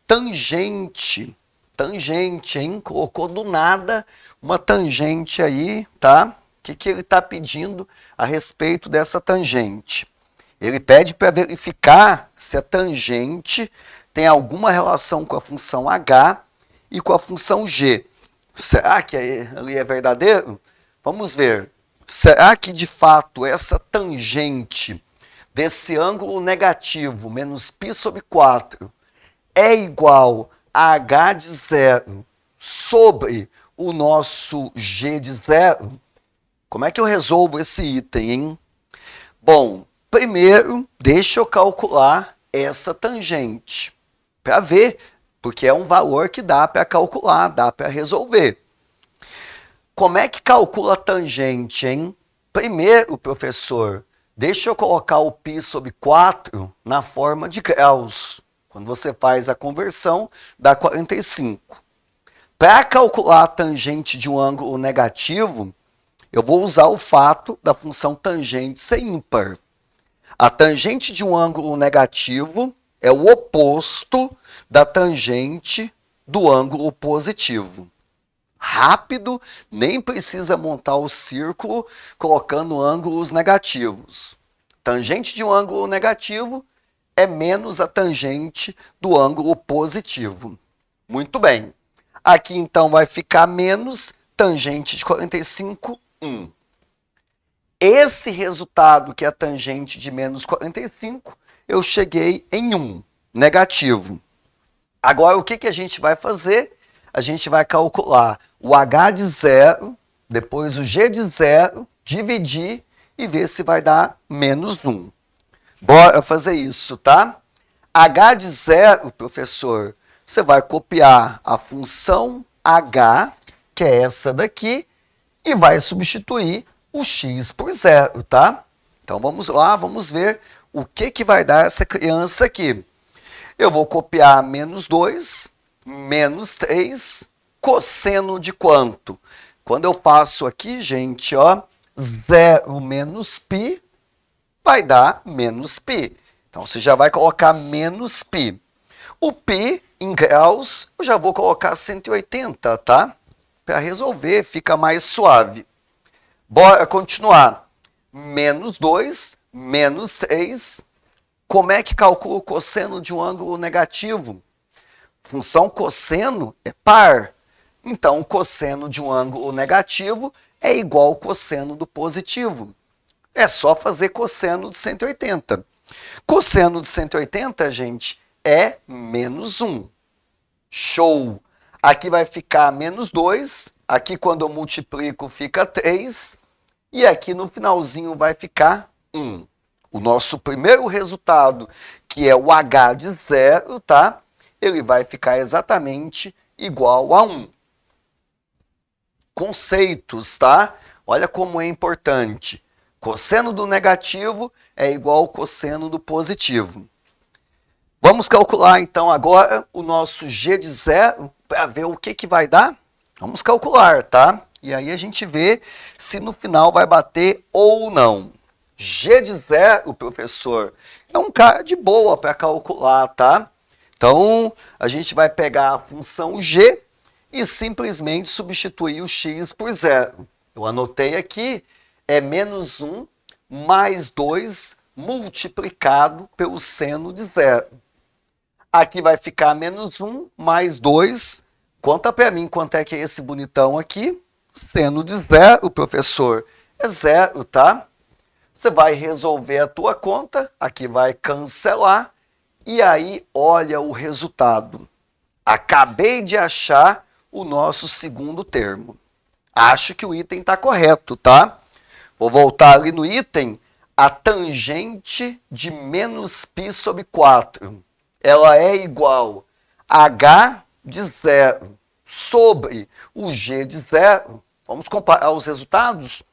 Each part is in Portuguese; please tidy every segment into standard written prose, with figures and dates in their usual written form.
tangente. Tangente, hein? Colocou do nada uma tangente aí, tá? O que ele está pedindo a respeito dessa tangente? Ele pede para verificar se a tangente tem alguma relação com a função h e com a função g. Será que ali é verdadeiro? Vamos ver. Será que de fato essa tangente desse ângulo negativo menos π sobre 4 é igual a h de zero sobre o nosso g de zero? Como é que eu resolvo esse item, hein? Bom, primeiro, deixa eu calcular essa tangente para ver, porque é um valor que dá para calcular, dá para resolver. Como é que calcula a tangente, hein? Primeiro, professor, deixa eu colocar o π sobre 4 na forma de graus. Quando você faz a conversão, dá 45. Para calcular a tangente de um ângulo negativo, eu vou usar o fato da função tangente ser ímpar. A tangente de um ângulo negativo é o oposto da tangente do ângulo positivo. Rápido, nem precisa montar o círculo colocando ângulos negativos. Tangente de um ângulo negativo é menos a tangente do ângulo positivo. Muito bem. Aqui então vai ficar menos tangente de 45, 1. Esse resultado, que é a tangente de menos 45, eu cheguei em 1, negativo. Agora, o que a gente vai fazer? A gente vai calcular o h de zero, depois o g de zero, dividir e ver se vai dar menos 1. Bora fazer isso, tá? H de zero, professor, você vai copiar a função h, que é essa daqui, e vai substituir o x por zero, tá? Então vamos lá, vamos ver o que vai dar essa criança aqui. Eu vou copiar menos 2, menos 3, cosseno de quanto? Quando eu faço aqui, gente, ó, 0 menos π vai dar menos π. Então, você já vai colocar menos π. O π em graus, eu já vou colocar 180, tá? Para resolver, fica mais suave. Bora continuar. Menos 2, menos 3. Como é que calcula o cosseno de um ângulo negativo? Função cosseno é par. Então, o cosseno de um ângulo negativo é igual ao cosseno do positivo. É só fazer cosseno de 180. Cosseno de 180, gente, é menos 1. Show! Aqui vai ficar menos 2. Aqui, quando eu multiplico, fica 3. E aqui no finalzinho vai ficar 1. O nosso primeiro resultado, que é o h de zero, tá? Ele vai ficar exatamente igual a 1. Conceitos, tá? Olha como é importante. Cosseno do negativo é igual ao cosseno do positivo. Vamos calcular, então, agora o nosso g de zero para ver o que vai dar? Vamos calcular, tá? E aí a gente vê se no final vai bater ou não. G de zero, professor, é um cara de boa para calcular, tá? Então, a gente vai pegar a função g e simplesmente substituir o x por zero. Eu anotei aqui, é menos 1 mais 2 multiplicado pelo seno de zero. Aqui vai ficar menos 1 mais 2. Conta para mim quanto é que é esse bonitão aqui. Seno de zero, professor, é zero, tá? Você vai resolver a tua conta, aqui vai cancelar, e aí olha o resultado. Acabei de achar o nosso segundo termo. Acho que o item está correto, tá? Vou voltar ali no item, a tangente de menos π sobre 4. Ela é igual a h de zero sobre o g de zero. Vamos comparar os resultados?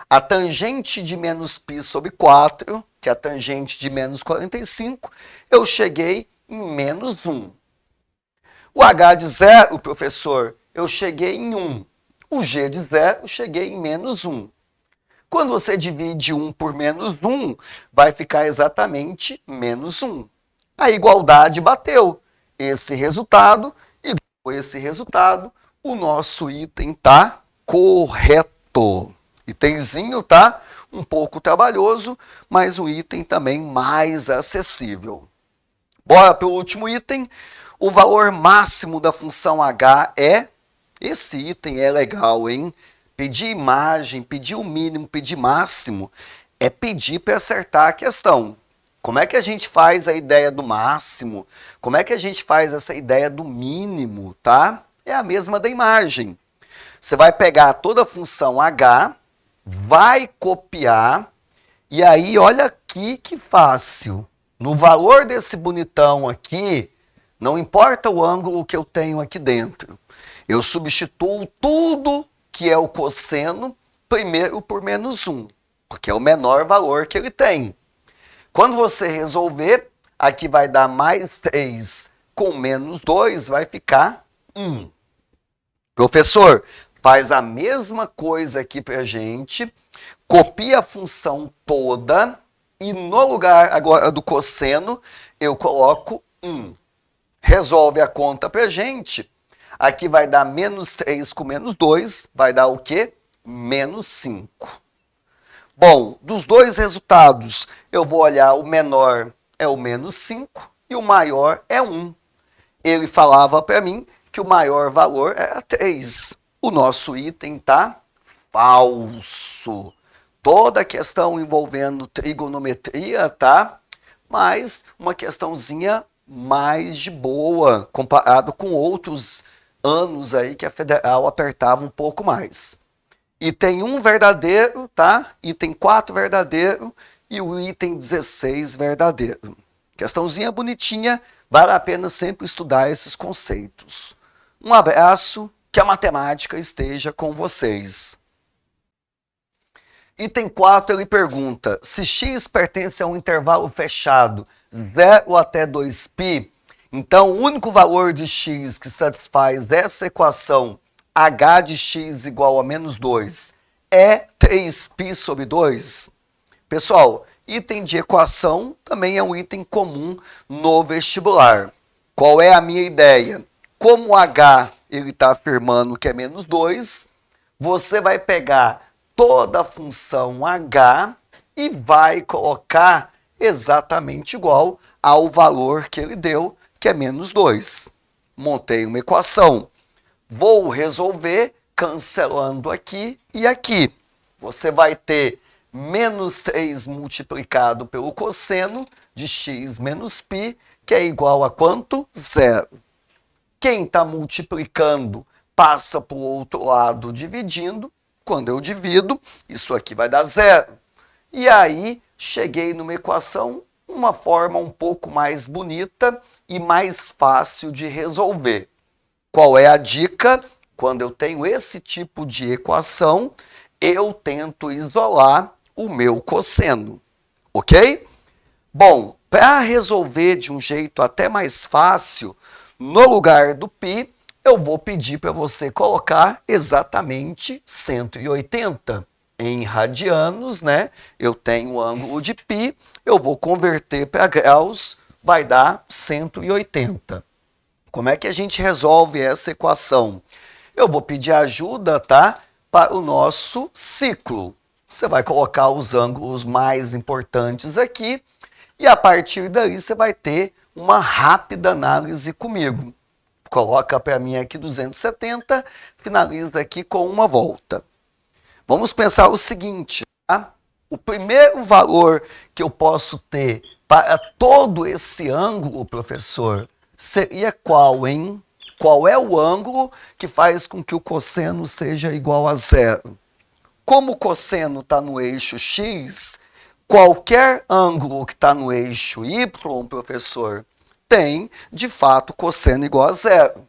A tangente de menos π sobre 4, que é a tangente de menos 45, eu cheguei em menos 1. O h de zero, professor, eu cheguei em 1. O g de zero, eu cheguei em menos 1. Quando você divide 1 por menos 1, vai ficar exatamente menos 1. A igualdade bateu. esse resultado, e com esse resultado, o nosso item está correto. Itemzinho tá um pouco trabalhoso, mas o item também mais acessível. Bora para o último item. O valor máximo da função h é... Esse item é legal, hein? Pedir imagem, pedir o mínimo, pedir máximo, é pedir para acertar a questão. Como é que a gente faz a ideia do máximo? Como é que a gente faz essa ideia do mínimo, tá? É a mesma da imagem. Você vai pegar toda a função h, vai copiar, e aí olha aqui que fácil. No valor desse bonitão aqui, não importa o ângulo que eu tenho aqui dentro, eu substituo tudo que é o cosseno primeiro por menos 1, porque é o menor valor que ele tem. Quando você resolver, aqui vai dar mais 3 com menos 2, vai ficar 1. Professor, faz a mesma coisa aqui para a gente, copia a função toda e no lugar agora do cosseno eu coloco 1. Resolve a conta para a gente. Aqui vai dar menos 3 com menos 2, vai dar o quê? Menos 5. Bom, dos dois resultados, eu vou olhar o menor é o menos 5 e o maior é 1. Ele falava para mim que o maior valor era 3. O nosso item está falso. Toda a questão envolvendo trigonometria, tá? Mas uma questãozinha mais de boa, comparado com outros anos aí que a Federal apertava um pouco mais. Item 1 verdadeiro, tá? Item 4 verdadeiro e o item 16 verdadeiro. Questãozinha bonitinha, vale a pena sempre estudar esses conceitos. Um abraço, que a matemática esteja com vocês. Item 4, ele pergunta, se x pertence a um intervalo fechado 0 até 2π, então o único valor de x que satisfaz essa equação h de x igual a menos 2 é 3π sobre 2? Pessoal, item de equação também é um item comum no vestibular. Qual é a minha ideia? Como o h ele está afirmando que é menos 2, você vai pegar toda a função h e vai colocar exatamente igual ao valor que ele deu, que é menos 2. Montei uma equação. Vou resolver cancelando aqui e aqui. Você vai ter menos 3 multiplicado pelo cosseno de x menos π, que é igual a quanto? 0. Quem está multiplicando passa para o outro lado dividindo. Quando eu divido, isso aqui vai dar 0. E aí, cheguei numa equação, uma forma um pouco mais bonita e mais fácil de resolver. Qual é a dica? Quando eu tenho esse tipo de equação, eu tento isolar o meu cosseno, ok? Bom, para resolver de um jeito até mais fácil, no lugar do π, eu vou pedir para você colocar exatamente 180. Em radianos, né? Eu tenho o ângulo de π, eu vou converter para graus, vai dar 180. Como é que a gente resolve essa equação? Eu vou pedir ajuda, tá? Para o nosso ciclo. Você vai colocar os ângulos mais importantes aqui e a partir daí você vai ter uma rápida análise comigo. Coloca para mim aqui 270, finaliza aqui com uma volta. Vamos pensar o seguinte, tá? O primeiro valor que eu posso ter para todo esse ângulo, professor, seria qual, hein? Qual é o ângulo que faz com que o cosseno seja igual a 0? Como o cosseno está no eixo x, qualquer ângulo que está no eixo y, professor, tem, de fato, cosseno igual a 0.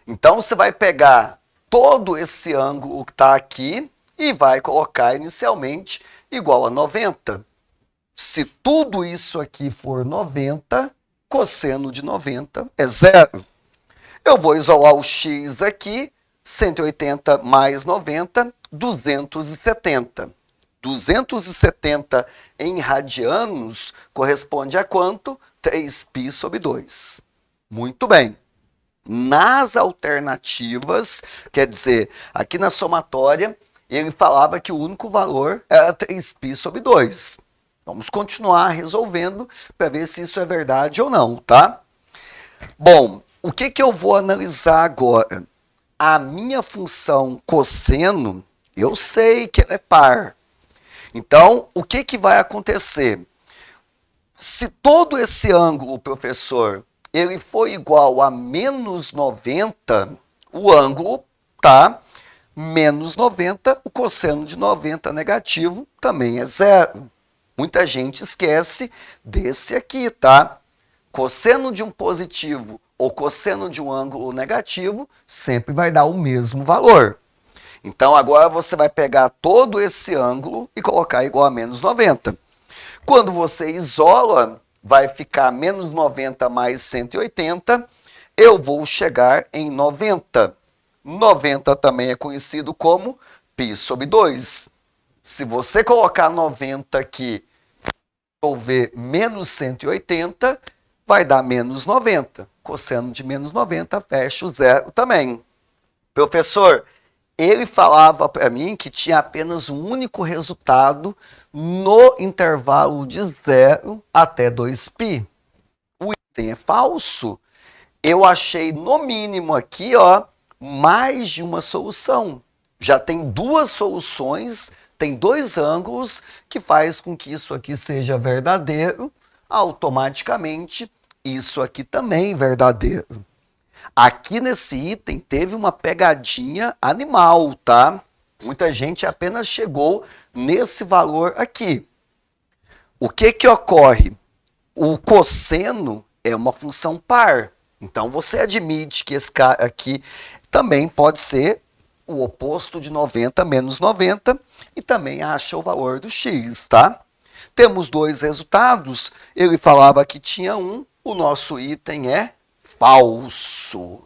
Então, você vai pegar todo esse ângulo que está aqui e vai colocar inicialmente igual a 90. Se tudo isso aqui for 90, cosseno de 90 é 0. Eu vou isolar o x aqui, 180 mais 90, 270. 270 em radianos corresponde a quanto? 3π sobre 2. Muito bem. Nas alternativas, quer dizer, aqui na somatória, ele falava que o único valor era 3π sobre 2. Vamos continuar resolvendo para ver se isso é verdade ou não, tá? Bom, o que eu vou analisar agora? A minha função cosseno, eu sei que ela é par. Então, o que vai acontecer? Se todo esse ângulo, professor, ele for igual a menos 90, o ângulo tá menos 90, o cosseno de 90 negativo também é zero. Muita gente esquece desse aqui, tá? Cosseno de um positivo ou cosseno de um ângulo negativo sempre vai dar o mesmo valor. Então agora você vai pegar todo esse ângulo e colocar igual a menos 90. Quando você isola, vai ficar menos 90 mais 180, eu vou chegar em 90. 90 também é conhecido como π sobre 2. Se você colocar 90 aqui e resolver menos 180, vai dar menos 90. Cosseno de menos 90 fecha o zero também. Professor, ele falava para mim que tinha apenas um único resultado no intervalo de 0 até 2π. O item é falso. Eu achei no mínimo aqui, ó, mais de uma solução. Já tem duas soluções, tem dois ângulos que faz com que isso aqui seja verdadeiro, automaticamente isso aqui também verdadeiro. Aqui nesse item teve uma pegadinha animal, tá? Muita gente apenas chegou nesse valor aqui. O que ocorre? O cosseno é uma função par. Então você admite que esse cara aqui também pode ser o oposto de 90 menos 90 e também acha o valor do x, tá? Temos dois resultados. Ele falava que tinha um, o nosso item é falso.